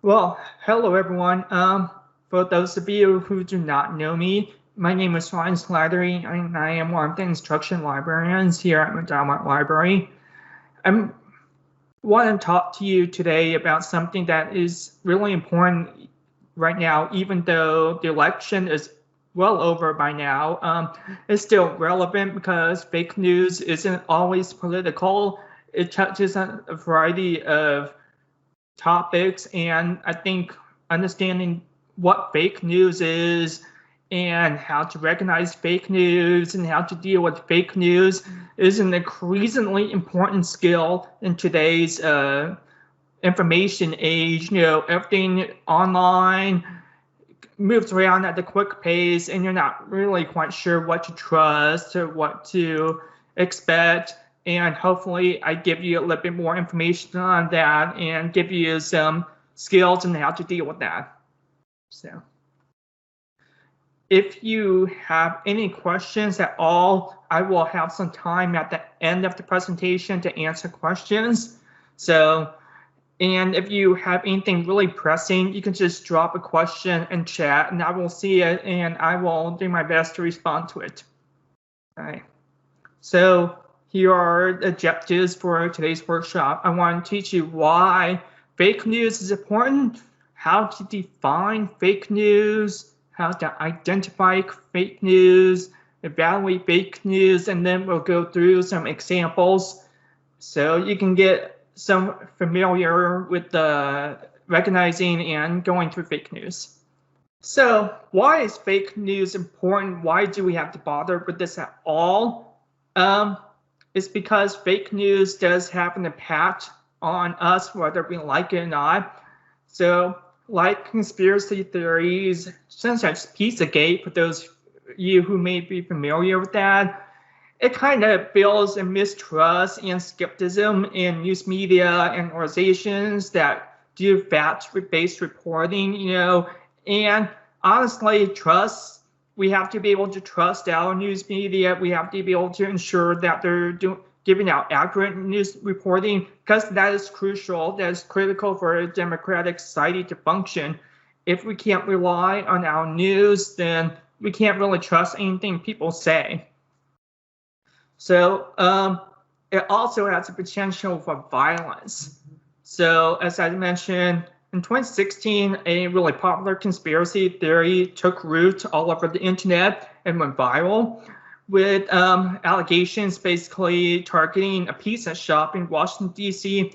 Well, hello everyone. For those of you who do not know me, my name is Ryan Slattery, and I am one of the instruction librarians here at McDermott Library. I want to talk to you today about something that is really important right now, even though the election is well over by now. It's still relevant because fake news isn't always political. It touches on a variety of topics, and I think understanding what fake news is and how to recognize fake news and how to deal with fake news is an increasingly important skill in today's information age. Everything online moves around at a quick pace, and you're not really quite sure what to trust or what to expect. And hopefully I give you a little bit more information on that and give you some skills on how to deal with that. So if you have any questions at all, I will have some time at the end of the presentation to answer questions. And if you have anything really pressing, you can just drop a question in chat and I will see it and I will do my best to respond to it. All right. So here are the objectives for today's workshop. I want to teach you why fake news is important, how to define fake news, how to identify fake news, evaluate fake news, and then we'll go through some examples so you can get some familiar with the recognizing and going through fake news. So why is fake news important? Why do we have to bother with this at all? It's because fake news does have an impact on us, whether we like it or not. So like conspiracy theories, such as Pizzagate, for those of you who may be familiar with that, it kind of builds a mistrust and skepticism in news media and organizations that do fact-based reporting, and honestly, we have to be able to trust our news media. We have to be able to ensure that they're giving out accurate news reporting, because that is crucial. That is critical for a democratic society to function. If we can't rely on our news, then we can't really trust anything people say. So it also has a potential for violence. So as I mentioned, in 2016, a really popular conspiracy theory took root all over the internet and went viral, with allegations basically targeting a pizza shop in Washington, D.C.,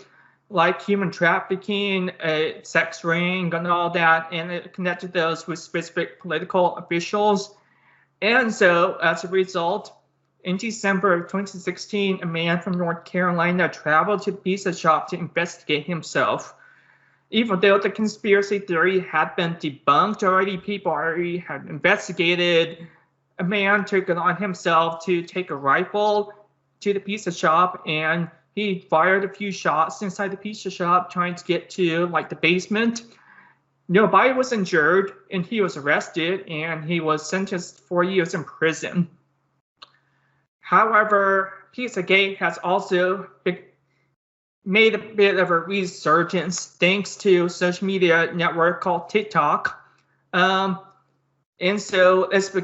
like human trafficking, a sex ring, and all that, and it connected those with specific political officials. And so as a result, in December of 2016, a man from North Carolina traveled to the pizza shop to investigate himself. Even though the conspiracy theory had been debunked already, people already had investigated, a man took it on himself to take a rifle to the pizza shop, and he fired a few shots inside the pizza shop trying to get to the basement. Nobody was injured, and he was arrested, and he was sentenced to 4 years in prison. However, Pizzagate has also made a bit of a resurgence thanks to a social media network called TikTok. And so it's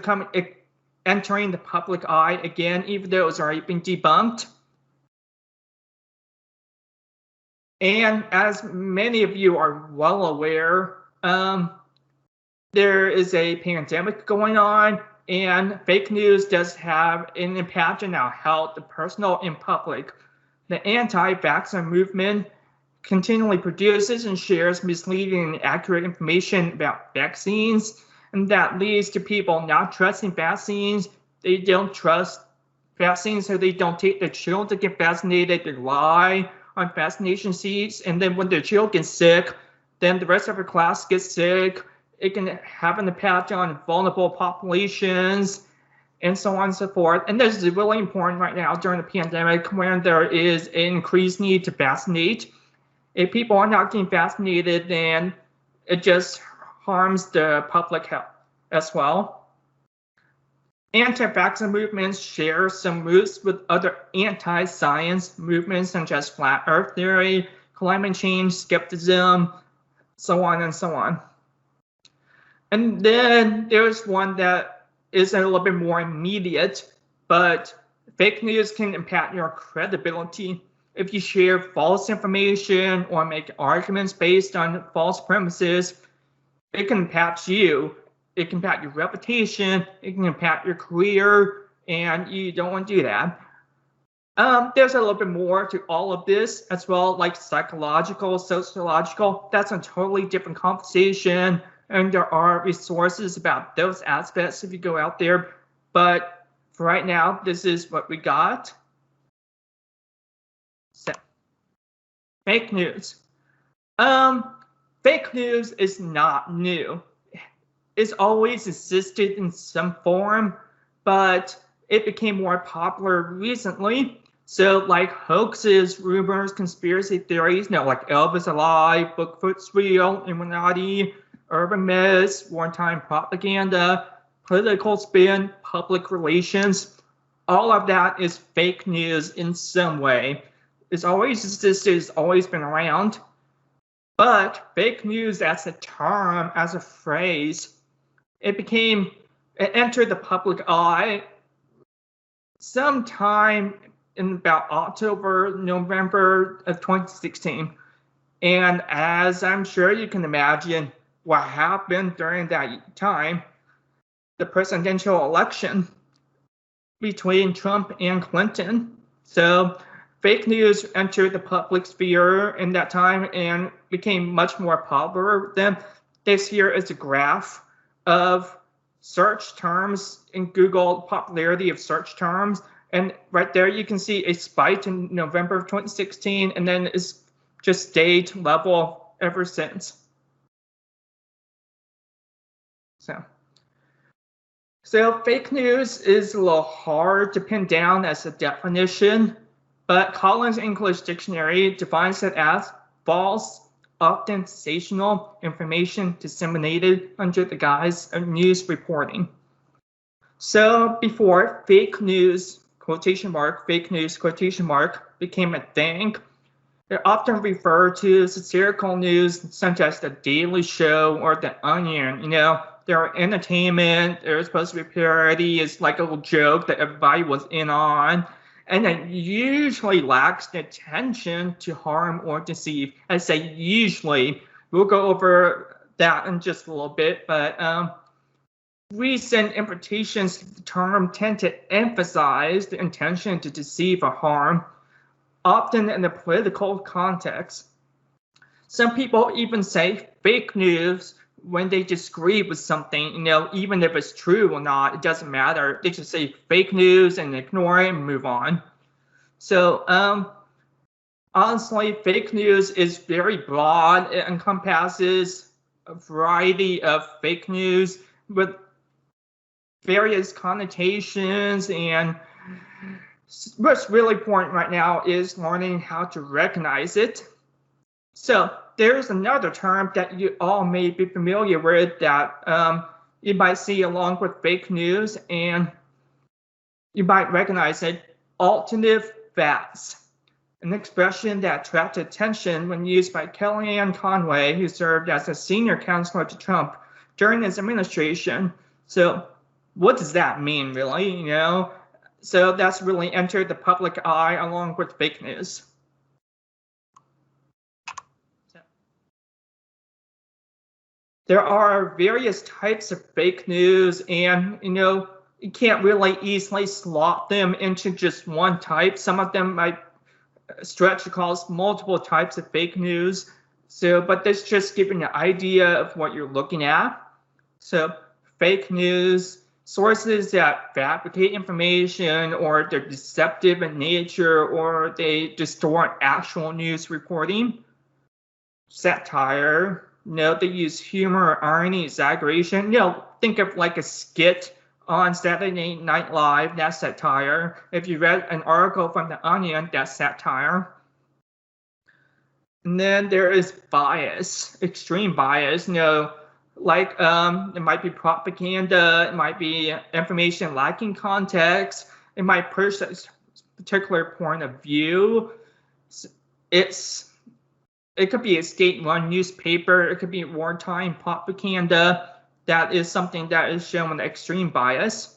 entering the public eye again, even though it's already been debunked. And as many of you are well aware, there is a pandemic going on, and fake news does have an impact on our health, the personal and public. The anti-vaxxer movement continually produces and shares misleading and inaccurate information about vaccines, and that leads to people not trusting vaccines. They don't trust vaccines, so they don't take their children to get vaccinated. They lie on vaccination seats, and then when their child gets sick, then the rest of the class gets sick. It can have an impact on vulnerable populations, and so on and so forth. And this is really important right now during the pandemic, when there is an increased need to vaccinate. If people are not getting vaccinated, then it just harms the public health as well. Anti-vaxxer movements share some roots with other anti-science movements such as flat earth theory, climate change skepticism, so on and so on. And then there's one that is a little bit more immediate, but fake news can impact your credibility. If you share false information or make arguments based on false premises, it can impact you. It can impact your reputation. It can impact your career, and you don't want to do that. There's a little bit more to all of this as well, like psychological, sociological. That's a totally different conversation, and there are resources about those aspects if you go out there. But for right now, this is what we got. So, fake news. Fake news is not new. It's always existed in some form, but it became more popular recently. So like hoaxes, rumors, conspiracy theories, like Elvis alive, Bigfoot's real, Illuminati, urban myths, wartime propaganda, political spin, public relations, all of that is fake news in some way. It's always existed, it's always been around. But fake news as a term, as a phrase, it entered the public eye sometime in about October, November of 2016. And as I'm sure you can imagine, what happened during that time, the presidential election between Trump and Clinton. So fake news entered the public sphere in that time and became much more popular. Then this here is a graph of search terms in Google, popularity of search terms. And right there, you can see a spike in November of 2016, and then it's just stayed level ever since. So fake news is a little hard to pin down as a definition, but Collins English Dictionary defines it as false, often sensational information disseminated under the guise of news reporting. So before fake news, quotation mark, fake news, quotation mark, became a thing, they're often referred to satirical news such as The Daily Show or The Onion. They're entertainment, they're supposed to be parody, it's like a little joke that everybody was in on. And it usually lacks the intention to harm or deceive. I say usually. We'll go over that in just a little bit, but recent interpretations of the term tend to emphasize the intention to deceive or harm, often in a political context. Some people even say fake news when they disagree with something, even if it's true or not, it doesn't matter. They just say fake news and ignore it and move on. So honestly, fake news is very broad. It encompasses a variety of fake news with various connotations, and what's really important right now is learning how to recognize it. So there's another term that you all may be familiar with that you might see along with fake news, and you might recognize it: alternative facts, an expression that attracted attention when used by Kellyanne Conway, who served as a senior counselor to Trump during his administration. So what does that mean, really? So that's really entered the public eye along with fake news. There are various types of fake news, and you can't really easily slot them into just one type. Some of them might stretch across multiple types of fake news. So, but that's just giving an idea of what you're looking at. So fake news, sources that fabricate information, or they're deceptive in nature, or they distort actual news reporting. Satire, they use humor, irony, exaggeration. Think of like a skit on Saturday Night Live, that's satire. If you read an article from The Onion, that's satire. And then there is bias, extreme bias. Like it might be propaganda, it might be information lacking context, it might push a particular point of view. It's it could be a state-run newspaper, it could be wartime propaganda. That is something that is showing extreme bias.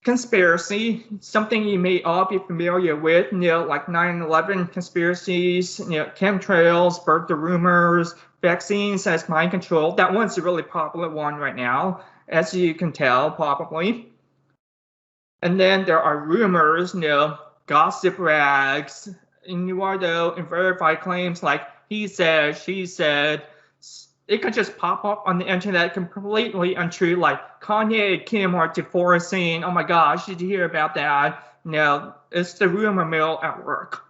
Conspiracy, something you may all be familiar with, like 9/11 conspiracies, chemtrails, birther rumors, vaccines as mind control. That one's a really popular one right now, as you can tell, probably. And then there are rumors, gossip rags, innuendo, and verified claims like he said, she said. It could just pop up on the internet completely untrue, like Kanye and Kim are divorcing. Oh my gosh, did you hear about that? No, it's the rumor mill at work.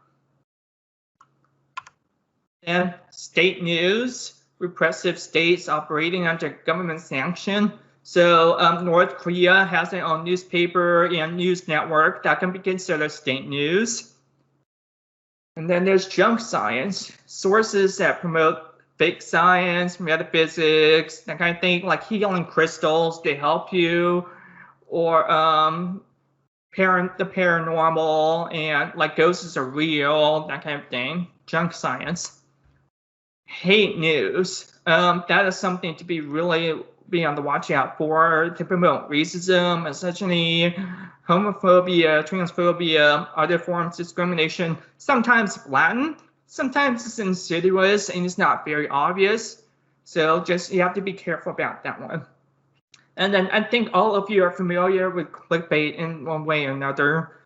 And state news, repressive states operating under government sanction. So North Korea has their own newspaper and news network that can be considered state news. And then there's junk science, sources that promote fake science, metaphysics, that kind of thing, like healing crystals to help you, or the paranormal, and like ghosts are real, that kind of thing. Junk science. Hate news. That is something to be on the watch out for, to promote racism, misogyny, homophobia, transphobia, other forms of discrimination, sometimes blatant. Sometimes it's insidious and it's not very obvious. So you have to be careful about that one. And then I think all of you are familiar with clickbait in one way or another.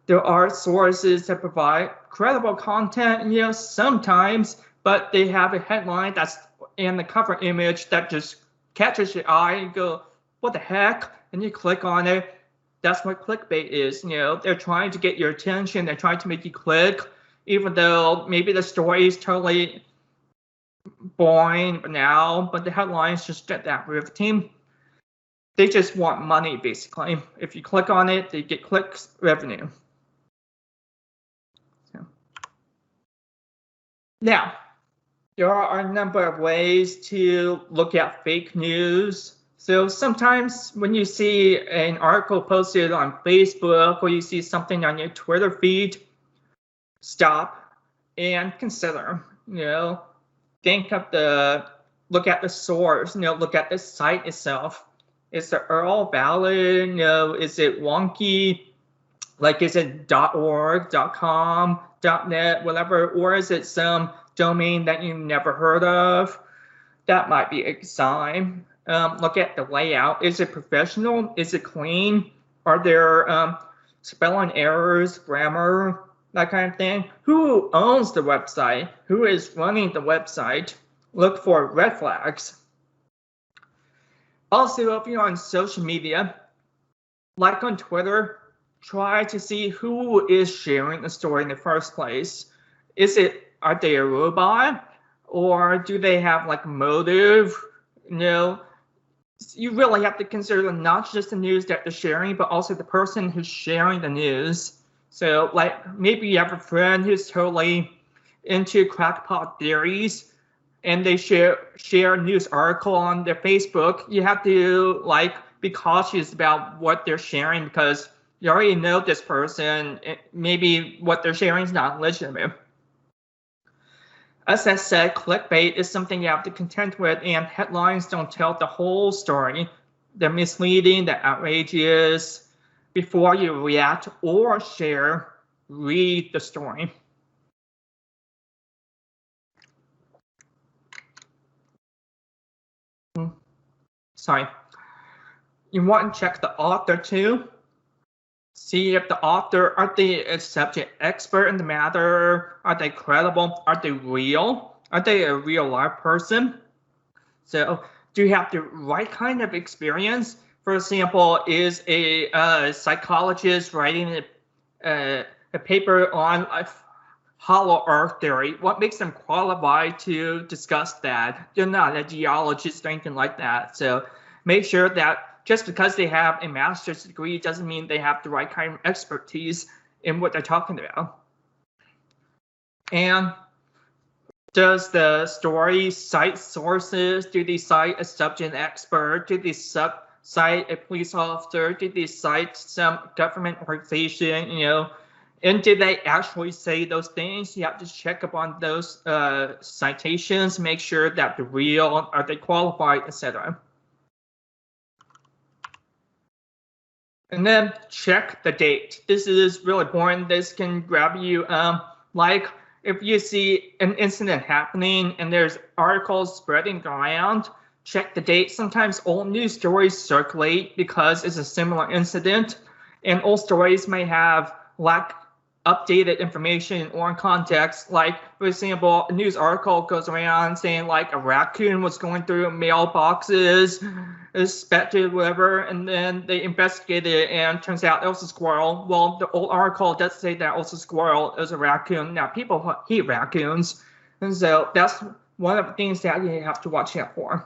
There are sources that provide credible content, sometimes, but they have a headline that's in the cover image that just catches your eye and you go, what the heck? And you click on it. That's what clickbait is. They're trying to get your attention. They're trying to make you click. Even though maybe the story is totally boring now, but the headlines just get that riveting. They just want money, basically. If you click on it, they get clicks, revenue. So. Now, there are a number of ways to look at fake news. So sometimes when you see an article posted on Facebook or you see something on your Twitter feed, stop and consider, look at the source, look at the site itself. Is the URL valid? Is it wonky? Like, is it .org, .com, .net, whatever, or is it some domain that you never heard of? That might be a sign. Look at the layout. Is it professional? Is it clean? Are there spelling errors, grammar, that kind of thing? Who owns the website? Who is running the website? Look for red flags. Also, if you're on social media, like on Twitter, try to see who is sharing the story in the first place. Are they a robot? Or do they have like motive? You really have to consider not just the news that they're sharing, but also the person who's sharing the news. So like maybe you have a friend who's totally into crackpot theories and they share a news article on their Facebook. You have to be cautious about what they're sharing because you already know this person. Maybe what they're sharing is not legitimate. As I said, clickbait is something you have to contend with, and headlines don't tell the whole story. They're misleading, they're outrageous. Before you react or share, read the story. Sorry. You want to check the author too. See if the author, are they a subject expert in the matter? Are they credible? Are they real? Are they a real life person? So do you have the right kind of experience? For example, is a psychologist writing a paper on hollow earth theory? What makes them qualified to discuss that? They're not a geologist or anything like that. So make sure that just because they have a master's degree doesn't mean they have the right kind of expertise in what they're talking about. And does the story cite sources? Do they cite a subject expert? Do they cite a police officer? Do they cite some government organization? And did they actually say those things? You have to check up on those citations, make sure that they're real, are they qualified, etc. And then check the date. This is really important. This can grab you, like if you see an incident happening and there's articles spreading around, check the date. Sometimes old news stories circulate because it's a similar incident, and old stories may have lack updated information or in context. Like, for example, a news article goes around saying like a raccoon was going through mailboxes, suspected whatever, and then they investigated it and turns out it was a squirrel. Well, the old article does say that it was a squirrel, it was a raccoon. Now, people hate raccoons, and so that's one of the things that you have to watch out for.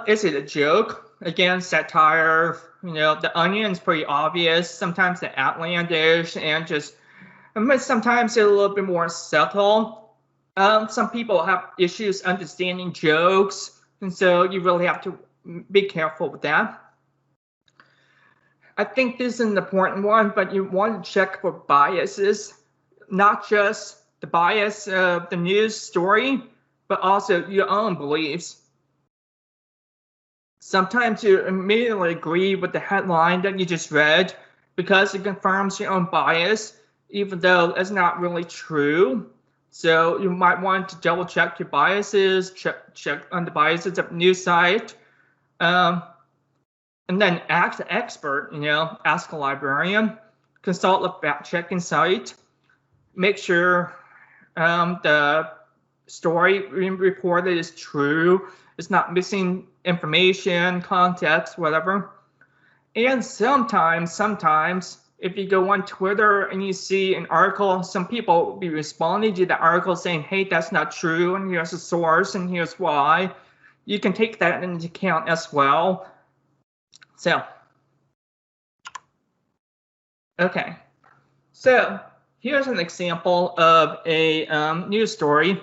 Is it a joke? Again, satire. You know, the Onion's pretty obvious. Sometimes they're outlandish and just, but sometimes they're a little bit more subtle. Some people have issues understanding jokes, and so you really have to be careful with that. I think this is an important one, but you want to check for biases, not just the bias of the news story, but also your own beliefs. Sometimes you immediately agree with the headline that you just read because it confirms your own bias, even though it's not really true. So you might want to double check your biases, check on the biases of the news site, and then ask the expert, you know, ask a librarian, consult a fact-checking site, make sure the story being reported is true, it's not missing information, context, whatever. And sometimes, if you go on Twitter and you see an article, some people will be responding to the article saying, hey, that's not true, and here's the source, and here's why. You can take that into account as well. So, okay. So, here's an example of a news story.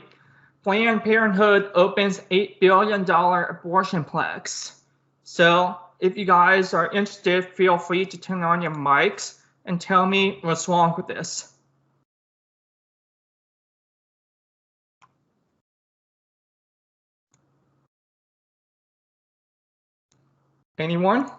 Planned Parenthood opens $8 billion abortionplex. So if you guys are interested, feel free to turn on your mics and tell me what's wrong with this. Anyone?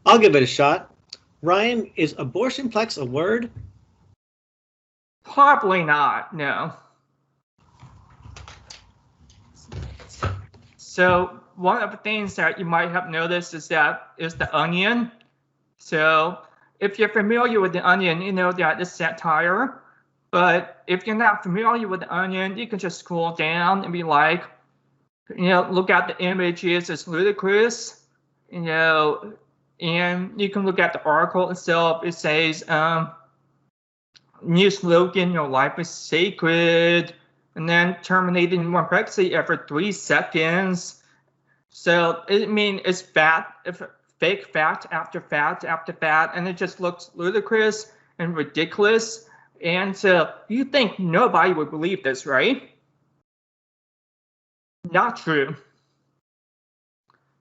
I'll give it a shot. Ryan, is abortionplex a word? Probably not, no. So one of the things that you might have noticed is the Onion. So if you're familiar with the Onion, you know that it's satire. But if you're not familiar with the Onion, you can just scroll down and be like, you know, look at the images, it's ludicrous, you know, and you can look at the article itself. It says, new slogan, your life is sacred, and then terminating one pregnancy every 3 seconds. So, I mean, it's fake fact after fact after fact, and it just looks ludicrous and ridiculous. And so, you think nobody would believe this, right? Not true.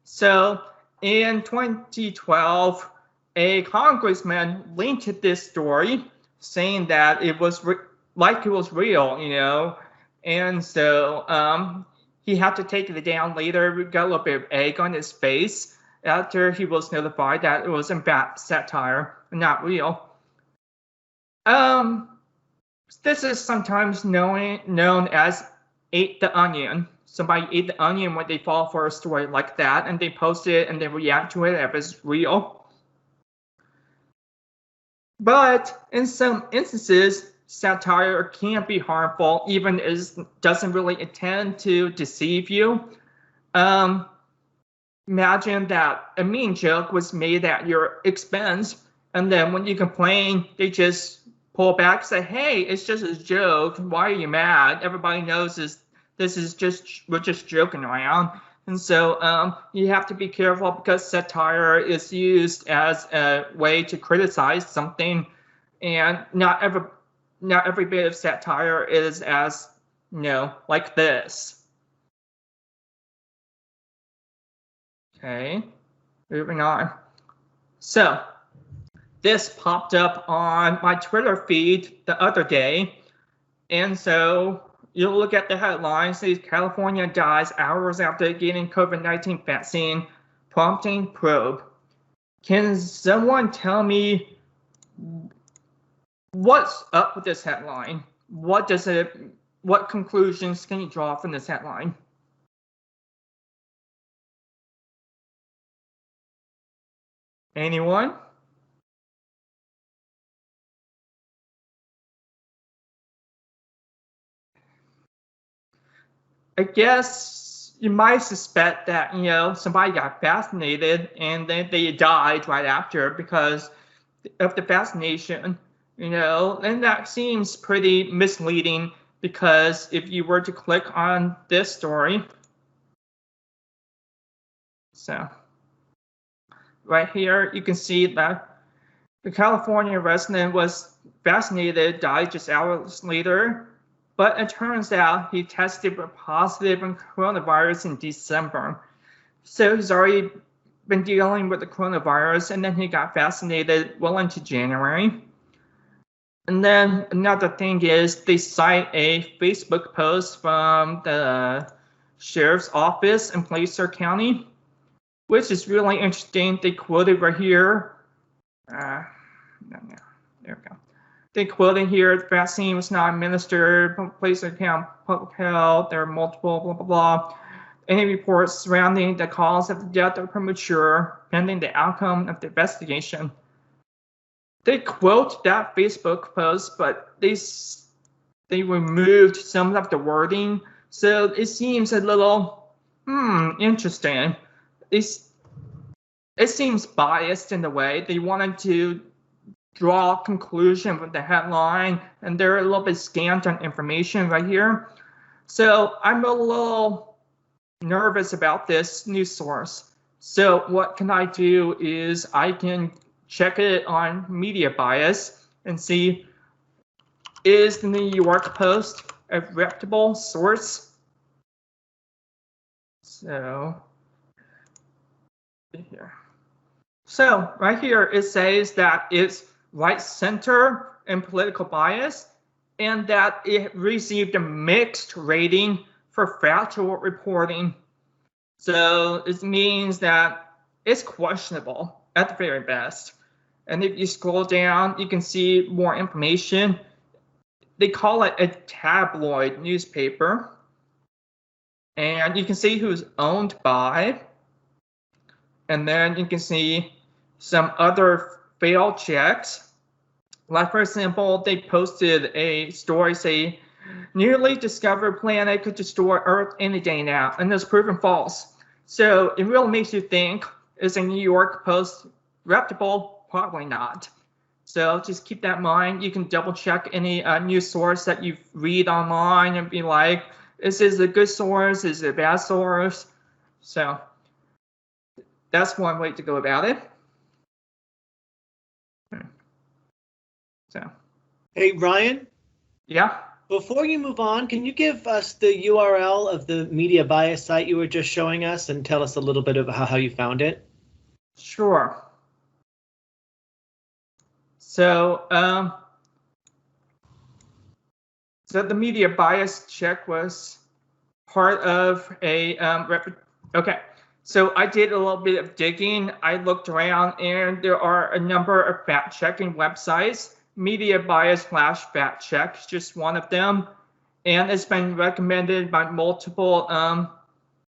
So, in 2012, a congressman linked this story saying that it was like it was real, you know, and so he had to take it down later. We got a little bit of egg on his face after he was notified that it was in fact satire, not real. This is sometimes known as ate the onion. Somebody ate the onion when they fall for a story like that, and they post it and they react to it if it's real. But in some instances, satire can be harmful, even if it doesn't really intend to deceive you. Imagine that a mean joke was made at your expense, and then when you complain, they just pull back and say, hey, it's just a joke. Why are you mad? Everybody knows we're just joking around. And so you have to be careful because satire is used as a way to criticize something, and not every bit of satire is as like this. Okay, moving on. So this popped up on my Twitter feed the other day. And so you'll look at the headline, says California dies hours after getting COVID-19 vaccine, prompting probe. Can someone tell me what's up with this headline? What conclusions can you draw from this headline? Anyone? I guess you might suspect that, somebody got vaccinated and then they died right after because of the vaccination, and that seems pretty misleading because if you were to click on this story, so right here, you can see that the California resident was vaccinated, died just hours later, but it turns out he tested positive in coronavirus in December. So he's already been dealing with the coronavirus, and then he got vaccinated well into January. And then another thing is they cite a Facebook post from the sheriff's office in Placer County, which is really interesting. They quoted right here. There we go. They quoted here, the vaccine was not administered, Placer County Public Health, there are multiple, blah, blah, blah. Any reports surrounding the cause of the death are premature, pending the outcome of the investigation. They quote that Facebook post, but they removed some of the wording, so it seems a little interesting. It seems biased in a way. They wanted to draw a conclusion from the headline, and they're a little bit scant on information right here. So I'm a little nervous about this news source. So what can I do is I can check it on media bias and see, is the New York Post a reputable source? So here. So right here it says that it's right center and political bias, and that it received a mixed rating for factual reporting. So it means that it's questionable at the very best. And if you scroll down, you can see more information. They call it a tabloid newspaper. And you can see who's owned by. And then you can see some other failed checks. Like, for example, they posted a story say, newly discovered planet could destroy Earth any day now, and it's proven false. So it really makes you think, is a New York Post reputable? Probably not. So just keep that in mind. You can double check any news source that you read online and be like, is this a good source? Is it a bad source? So that's one way to go about it. So. Hey, Ryan? Yeah? Before you move on, can you give us the URL of the media bias site you were just showing us and tell us a little bit about how you found it? Sure. So, so the media bias check was part of a okay. So I did a little bit of digging. I looked around, and there are a number of fact-checking websites. Media bias /fact check is just one of them, and it's been recommended by multiple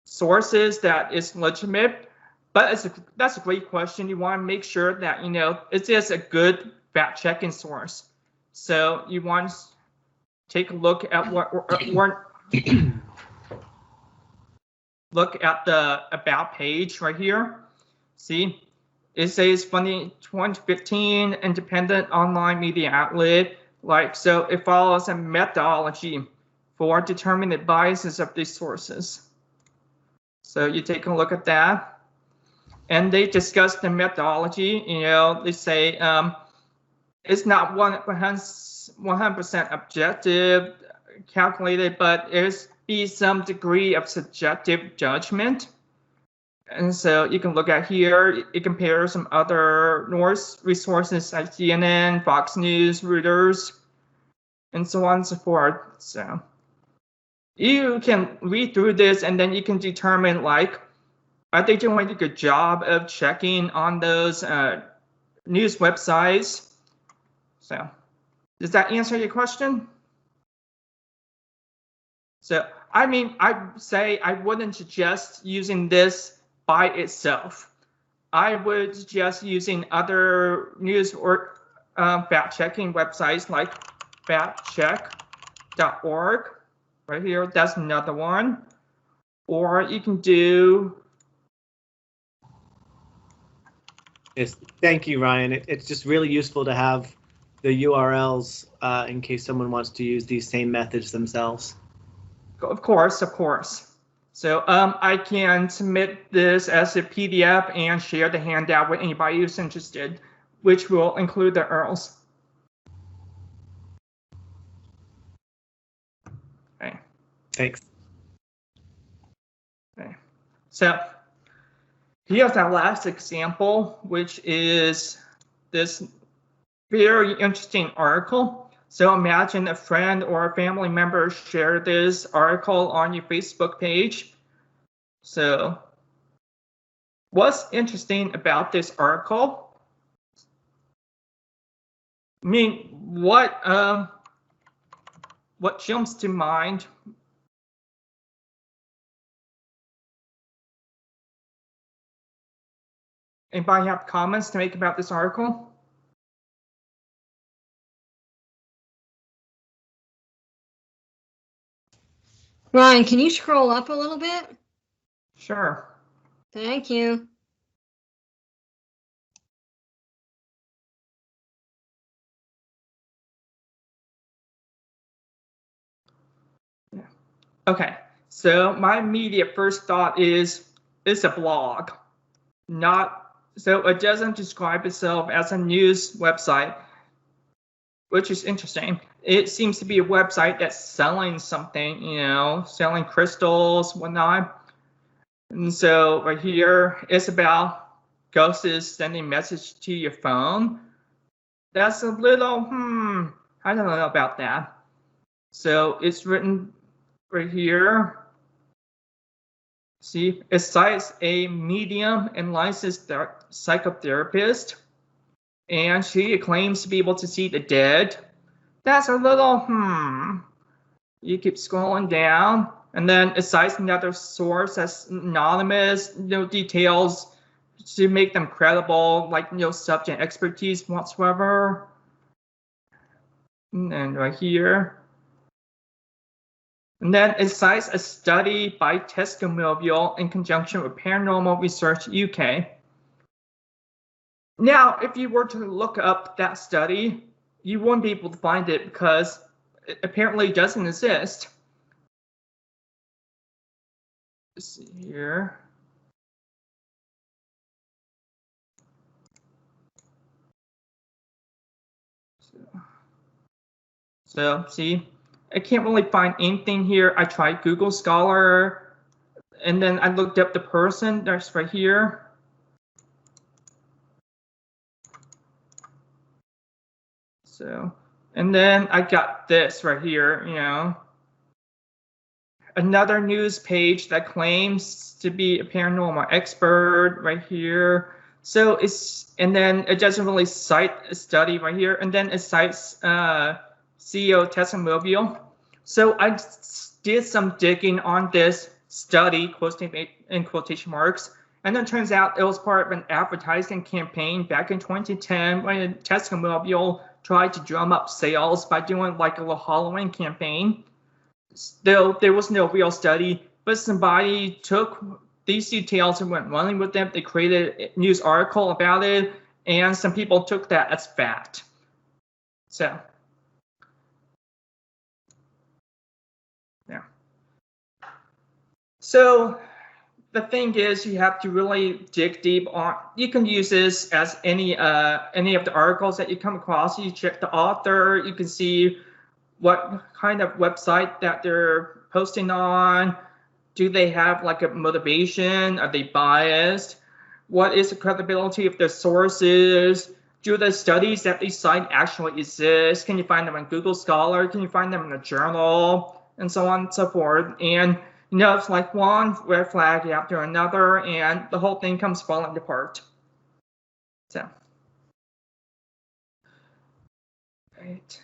sources that it's legitimate. But that's a great question. You want to make sure that it is a good fact-checking source. So you want to take a look at look at the about page right here. See. It says from the 2015 independent online media outlet, so it follows a methodology for determining the biases of these sources. So you take a look at that, and they discuss the methodology. They say it's not 100% objective. calculated, but there's be some degree of subjective judgment. And so you can look at here, it compares some other Norse resources like CNN, Fox News, Reuters, and so on and so forth. So you can read through this and then you can determine, like, are they doing a good job of checking on those news websites? So does that answer your question? So, I mean, I'd say I wouldn't suggest using this by itself. I would suggest using other news or fact-checking websites like factcheck.org. Right here, that's another one. Or you can do... Yes, thank you, Ryan. It's just really useful to have the URLs in case someone wants to use these same methods themselves. Of course, of course. So I can submit this as a PDF and share the handout with anybody who's interested, which will include the URLs. Okay. Thanks. Okay. So here's our last example, which is this very interesting article. So imagine a friend or a family member share this article on your Facebook page. So what's interesting about this article? I mean, what jumps to mind? Anybody have comments to make about this article? Ryan, can you scroll up a little bit? Sure. Thank you. Yeah. Okay, so my immediate first thought is it's a blog, so it doesn't describe itself as a news website, which is interesting. It seems to be a website that's selling something, selling crystals, whatnot. And so right here, it's about ghosts sending message to your phone. That's a little, I don't know about that. So it's written right here. See, it cites a medium and licensed psychotherapist, and she claims to be able to see the dead. That's a little, You keep scrolling down, and then it cites another source that's anonymous, no details to make them credible, like no subject expertise whatsoever. And then right here. And then it cites a study by Testimonial in conjunction with Paranormal Research UK. Now, if you were to look up that study, you won't be able to find it because it apparently doesn't exist. Let's see here. So see, I can't really find anything here. I tried Google Scholar, and then I looked up the person that's right here. So, and then I got this right here, another news page that claims to be a paranormal expert right here. So and then it doesn't really cite a study right here, and then it cites CEO Testimonial. So I did some digging on this study, in quotation marks, and then it turns out it was part of an advertising campaign back in 2010 when Testimonial tried to drum up sales by doing like a little Halloween campaign. Still, there was no real study, but somebody took these details and went running with them. They created a news article about it, and some people took that as fact. So, yeah. So the thing is, you have to really dig deep on. You can use this as any of the articles that you come across. You check the author. You can see what kind of website that they're posting on. Do they have like a motivation? Are they biased? What is the credibility of their sources? Do the studies that they cite actually exist? Can you find them on Google Scholar? Can you find them in a journal? And so on and so forth. And it's like one red flag after another, and the whole thing comes falling apart. So, right.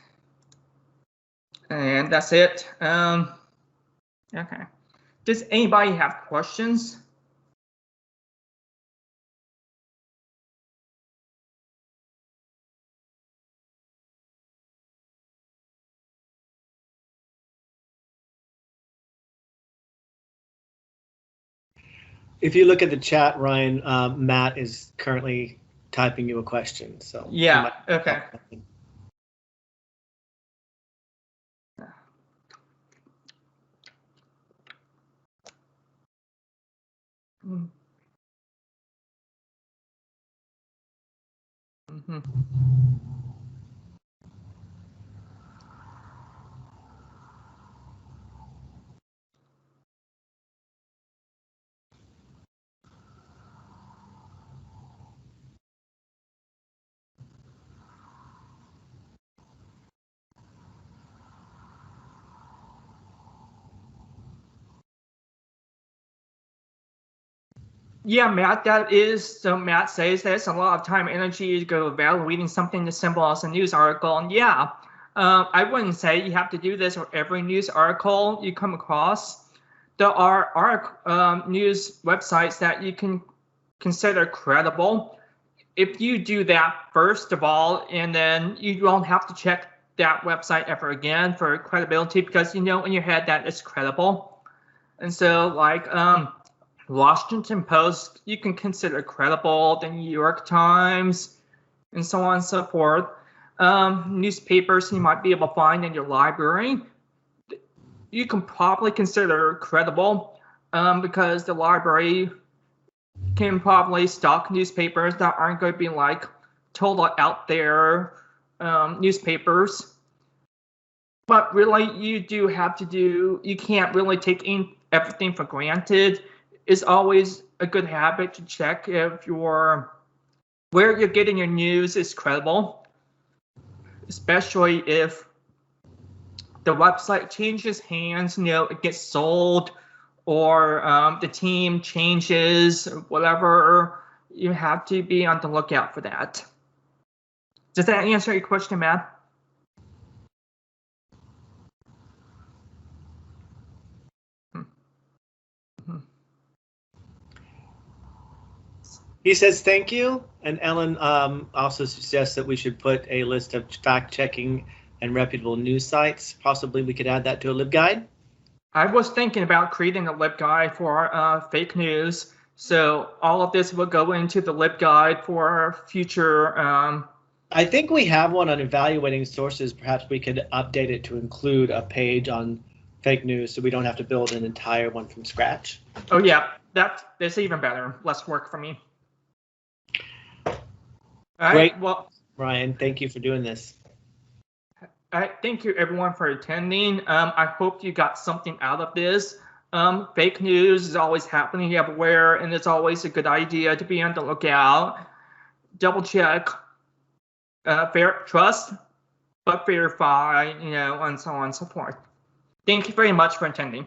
And that's it. Okay. Does anybody have questions? If you look at the chat, Ryan, Matt is currently typing you a question. So yeah, okay. Mm-hmm. Yeah, Matt, that is, so Matt says there's a lot of time and energy to go evaluating something as simple as a news article. And yeah, I wouldn't say you have to do this for every news article you come across. There are news websites that you can consider credible. If you do that first of all, and then you won't have to check that website ever again for credibility, because you know in your head that it's credible. And so like, Washington Post, you can consider credible, the New York Times, and so on and so forth. Newspapers you might be able to find in your library, you can probably consider credible because the library can probably stock newspapers that aren't going to be like total out there newspapers. But really, you can't really take everything for granted. It's always a good habit to check if where you're getting your news is credible, especially if the website changes hands, it gets sold, or the team changes, or whatever. You have to be on the lookout for that. Does that answer your question, Matt? He says thank you, and Ellen also suggests that we should put a list of fact-checking and reputable news sites. Possibly we could add that to a LibGuide. I was thinking about creating a LibGuide for fake news, so all of this will go into the LibGuide for future. I think we have one on evaluating sources. Perhaps we could update it to include a page on fake news, so we don't have to build an entire one from scratch. Oh yeah, that's even better. Less work for me. All right, Great. well, Ryan, thank you for doing this. Thank you everyone for attending. I hope you got something out of this. Fake news is always happening everywhere, and it's always a good idea to be on the lookout. Double check, trust, but verify, and so on and so forth. Thank you very much for attending.